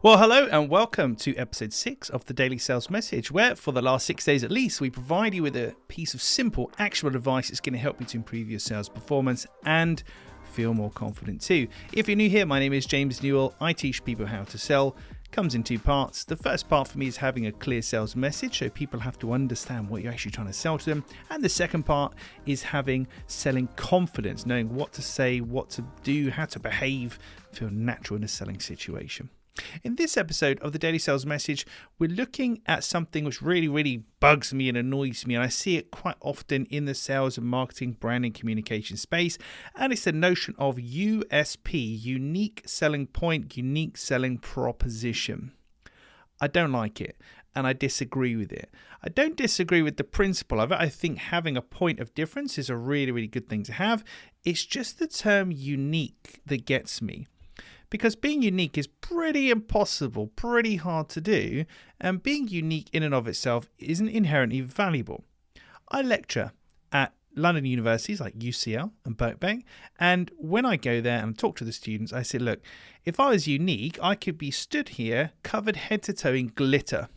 Well, hello and welcome to episode 6 of the Daily Sales Message, where for the last 6 days at least, we provide you with a piece of simple, actionable advice that's going to help you to improve your sales performance and feel more confident too. If you're new here, my name is James Newell. I teach people how to sell. Comes in two parts. The first part for me is having a clear sales message, so people have to understand what you're actually trying to sell to them. And the second part is having selling confidence, knowing what to say, what to do, how to behave, feel natural in a selling situation. In this episode of the Daily Sales Message, we're looking at something which really bugs me and annoys me, and I see it quite often in the sales and marketing, branding, communication space, and it's the notion of USP, unique selling point, unique selling proposition. I don't like it, and I disagree with it. I don't disagree with the principle of it. I think having a point of difference is a really good thing to have. It's just the term unique that gets me. Because being unique is pretty impossible, pretty hard to do, and being unique in and of itself isn't inherently valuable. I lecture at London universities like UCL and Birkbeck, and when I go there and talk to the students, I say, look, if I was unique, I could be stood here covered head to toe in glitter.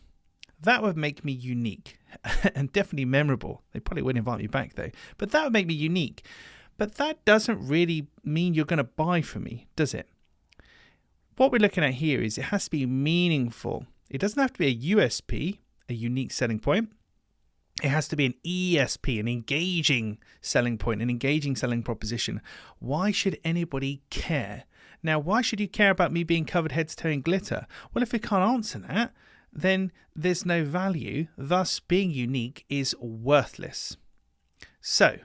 That would make me unique and definitely memorable. They probably wouldn't invite me back though, but that would make me unique. But that doesn't really mean you're going to buy from me, does it? What we're looking at here is it has to be meaningful. It doesn't have to be a USP, a unique selling point. It has to be an ESP, an engaging selling point, an engaging selling proposition. Why should anybody care? Now, why should you care about me being covered head to toe in glitter? Well, if we can't answer that, then there's no value. Thus, being unique is worthless. So,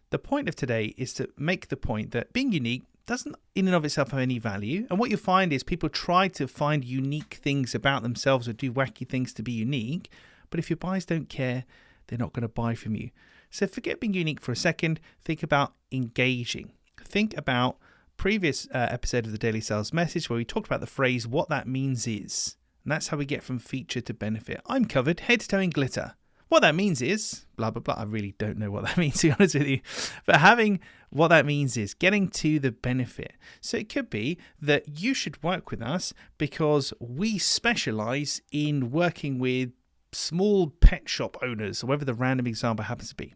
the point of today is to make the point that being unique doesn't in and of itself have any value. And what you find is people try to find unique things about themselves or do wacky things to be unique. But if your buyers don't care, they're not going to buy from you. So forget being unique for a second. Think about engaging. Think about previous episode of the Daily Sales Message where we talked about the phrase, what that means is. And that's how we get from feature to benefit. I'm covered head to toe in glitter. What that means is, blah, blah, blah. I really don't know what that means, to be honest with you. But having what that means is getting to the benefit. So it could be that you should work with us because we specialize in working with small pet shop owners, or whatever the random example happens to be.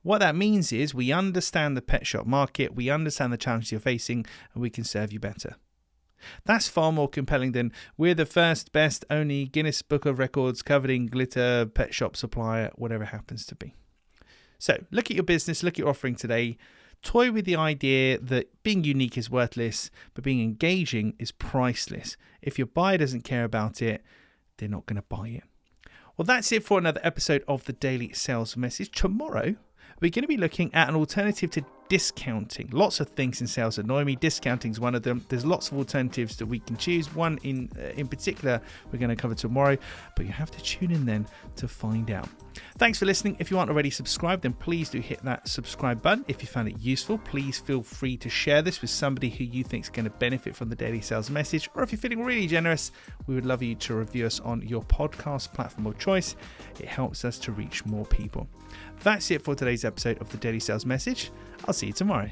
What that means is we understand the pet shop market, we understand the challenges you're facing, and we can serve you better. That's far more compelling than we're the first, best, only Guinness Book of Records covered in glitter pet shop supplier, whatever it happens to be. So look at your business, look at your offering today. Toy with the idea that being unique is worthless, but being engaging is priceless. If your buyer doesn't care about it, they're not going to buy it. Well, that's it for another episode of the Daily Sales Message. Tomorrow, we're going to be looking at an alternative to discounting. Lots of things in sales annoy me. Discounting is one of them. There's lots of alternatives that we can choose. One in particular we're going to cover tomorrow, but you have to tune in then to find out. Thanks for listening. If you aren't already subscribed, then please do hit that subscribe button. If you found it useful, please feel free to share this with somebody who you think is going to benefit from the Daily Sales Message. Or if you're feeling really generous, we would love you to review us on your podcast platform of choice. It helps us to reach more people. That's it for today's episode of the Daily Sales Message. I'll see you tomorrow.